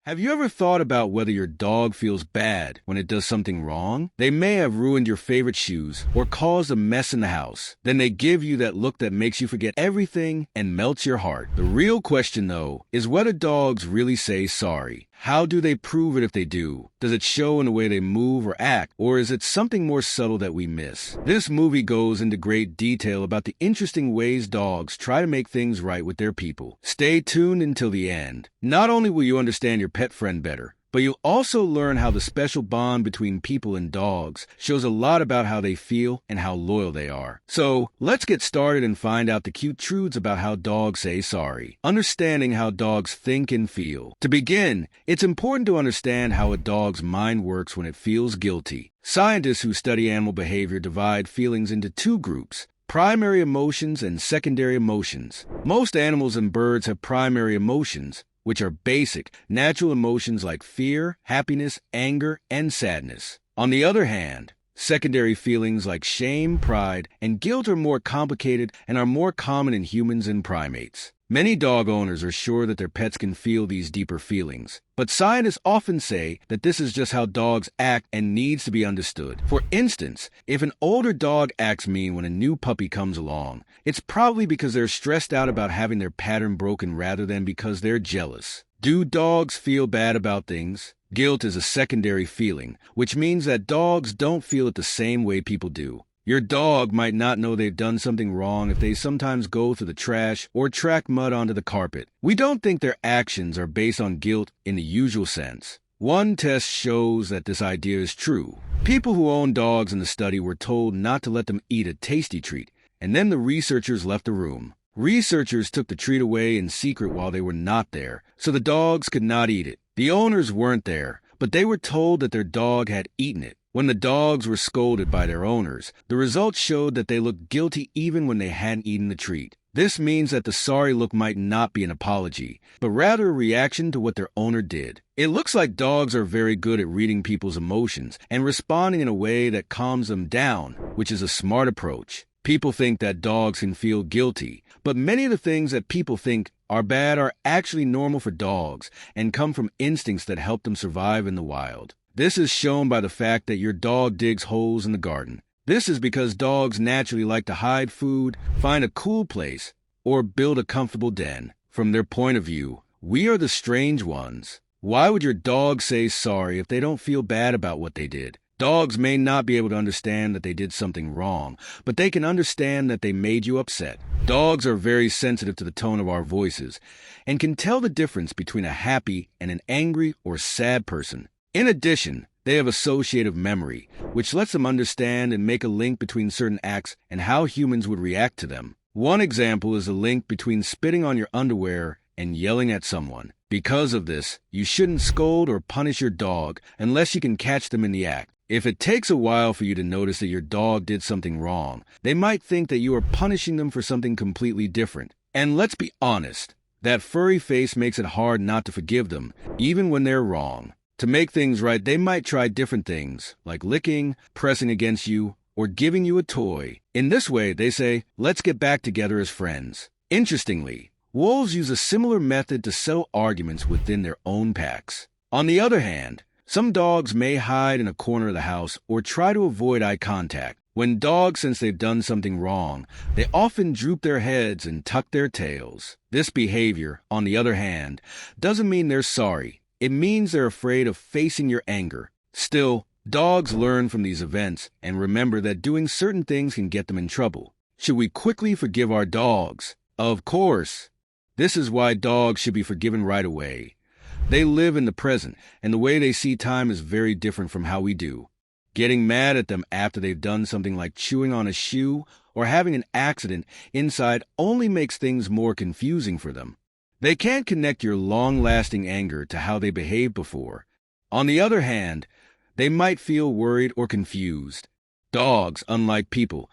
Have you ever thought about whether your dog feels bad when it does something wrong? They may have ruined your favorite shoes or caused a mess in the house. Then they give you that look that makes you forget everything and melts your heart. The real question, though, is whether dogs really say sorry. How do they prove it if they do? Does it show in the way they move or act, or is it something more subtle that we miss? This movie goes into great detail about the interesting ways dogs try to make things right with their people. Stay tuned until the end. Not only will you understand your pet friend better, but you'll also learn how the special bond between people and dogs shows a lot about how they feel and how loyal they are. So, let's get started and find out the cute truths about how dogs say sorry. Understanding how dogs think and feel. To begin, it's important to understand how a dog's mind works when it feels guilty. Scientists who study animal behavior divide feelings into two groups: primary emotions and secondary emotions. Most animals and birds have primary emotions, which are basic, natural emotions like fear, happiness, anger, and sadness. On the other hand, secondary feelings like shame, pride, and guilt are more complicated and are more common in humans and primates. Many dog owners are sure that their pets can feel these deeper feelings, but scientists often say that this is just how dogs act and needs to be understood. For instance, if an older dog acts mean when a new puppy comes along, it's probably because they're stressed out about having their pattern broken rather than because they're jealous. Do dogs feel bad about things? Guilt is a secondary feeling, which means that dogs don't feel it the same way people do. Your dog might not know they've done something wrong if they sometimes go through the trash or track mud onto the carpet. We don't think their actions are based on guilt in the usual sense. One test shows that this idea is true. People who own dogs in the study were told not to let them eat a tasty treat, and then the researchers left the room. Researchers took the treat away in secret while they were not there, so the dogs could not eat it. The owners weren't there, but they were told that their dog had eaten it. When the dogs were scolded by their owners, the results showed that they looked guilty even when they hadn't eaten the treat. This means that the sorry look might not be an apology, but rather a reaction to what their owner did. It looks like dogs are very good at reading people's emotions and responding in a way that calms them down, which is a smart approach. People think that dogs can feel guilty, but many of the things that people think are bad are actually normal for dogs and come from instincts that help them survive in the wild. This is shown by the fact that your dog digs holes in the garden. This is because dogs naturally like to hide food, find a cool place, or build a comfortable den. From their point of view, we are the strange ones. Why would your dog say sorry if they don't feel bad about what they did? Dogs may not be able to understand that they did something wrong, but they can understand that they made you upset. Dogs are very sensitive to the tone of our voices and can tell the difference between a happy and an angry or sad person. In addition, they have associative memory, which lets them understand and make a link between certain acts and how humans would react to them. One example is the link between spitting on your underwear and yelling at someone. Because of this, you shouldn't scold or punish your dog unless you can catch them in the act. If it takes a while for you to notice that your dog did something wrong, they might think that you are punishing them for something completely different. And let's be honest, that furry face makes it hard not to forgive them, even when they're wrong. To make things right, they might try different things, like licking, pressing against you, or giving you a toy. In this way, they say, let's get back together as friends. Interestingly, wolves use a similar method to settle arguments within their own packs. On the other hand, some dogs may hide in a corner of the house or try to avoid eye contact. When dogs sense they've done something wrong, they often droop their heads and tuck their tails. This behavior, on the other hand, doesn't mean they're sorry. It means they're afraid of facing your anger. Still, dogs learn from these events and remember that doing certain things can get them in trouble. Should we quickly forgive our dogs? Of course. This is why dogs should be forgiven right away. They live in the present, and the way they see time is very different from how we do. Getting mad at them after they've done something like chewing on a shoe or having an accident inside only makes things more confusing for them. They can't connect your long-lasting anger to how they behaved before. On the other hand, they might feel worried or confused. Dogs, unlike people,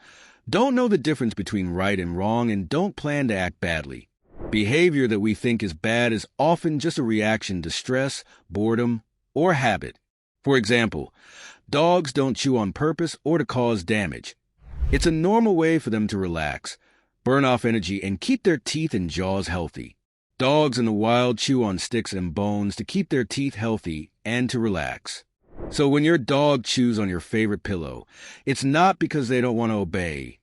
don't know the difference between right and wrong and don't plan to act badly. Behavior that we think is bad is often just a reaction to stress, boredom, or habit. For example, dogs don't chew on purpose or to cause damage. It's a normal way for them to relax, burn off energy, and keep their teeth and jaws healthy. Dogs in the wild chew on sticks and bones to keep their teeth healthy and to relax. So when your dog chews on your favorite pillow, it's not because they don't want to obey.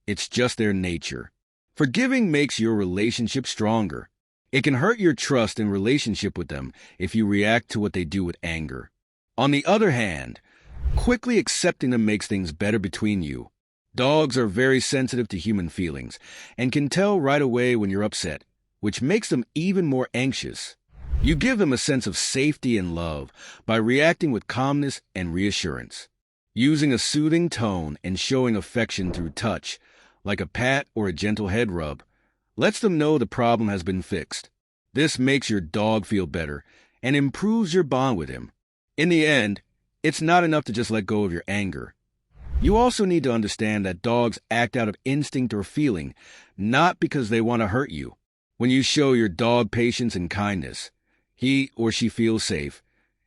It's just their nature. Forgiving makes your relationship stronger. It can hurt your trust and relationship with them if you react to what they do with anger. On the other hand, quickly accepting them makes things better between you. Dogs are very sensitive to human feelings and can tell right away when you're upset, which makes them even more anxious. You give them a sense of safety and love by reacting with calmness and reassurance. Using a soothing tone and showing affection through touch, like a pat or a gentle head rub, lets them know the problem has been fixed. This makes your dog feel better and improves your bond with him. In the end, it's not enough to just let go of your anger. You also need to understand that dogs act out of instinct or feeling, not because they want to hurt you. When you show your dog patience and kindness, he or she feels safe,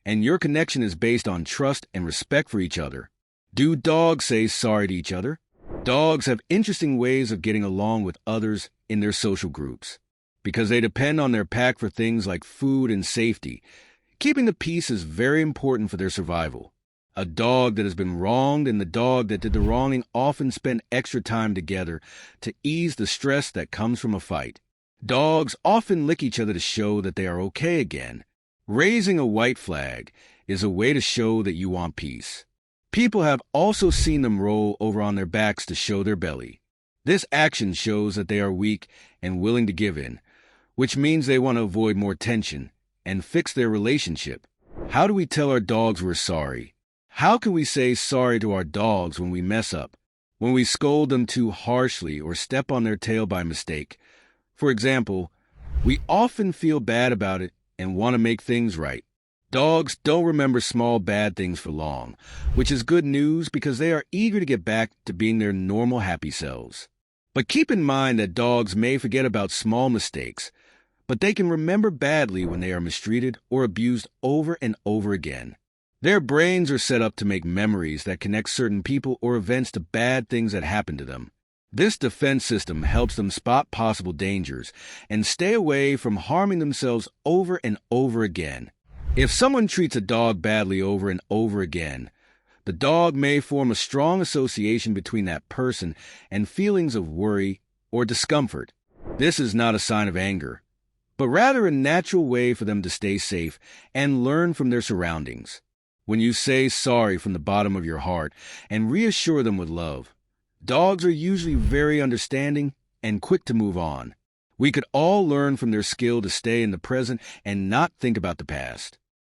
and your connection is based on trust and respect for each other. Do dogs say sorry to each other? Dogs have interesting ways of getting along with others in their social groups. Because they depend on their pack for things like food and safety, keeping the peace is very important for their survival. A dog that has been wronged and the dog that did the wronging often spend extra time together to ease the stress that comes from a fight. Dogs often lick each other to show that they are okay again. Raising a white flag is a way to show that you want peace. People have also seen them roll over on their backs to show their belly. This action shows that they are weak and willing to give in, which means they want to avoid more tension and fix their relationship. How do we tell our dogs we're sorry? How can we say sorry to our dogs when we mess up, when we scold them too harshly or step on their tail by mistake? For example, we often feel bad about it and want to make things right. Dogs don't remember small bad things for long, which is good news because they are eager to get back to being their normal happy selves. But keep in mind that dogs may forget about small mistakes, but they can remember badly when they are mistreated or abused over and over again. Their brains are set up to make memories that connect certain people or events to bad things that happened to them. This defense system helps them spot possible dangers and stay away from harming themselves over and over again. If someone treats a dog badly over and over again, the dog may form a strong association between that person and feelings of worry or discomfort. This is not a sign of anger, but rather a natural way for them to stay safe and learn from their surroundings. When you say sorry from the bottom of your heart and reassure them with love, dogs are usually very understanding and quick to move on. We could all learn from their skill to stay in the present and not think about the past.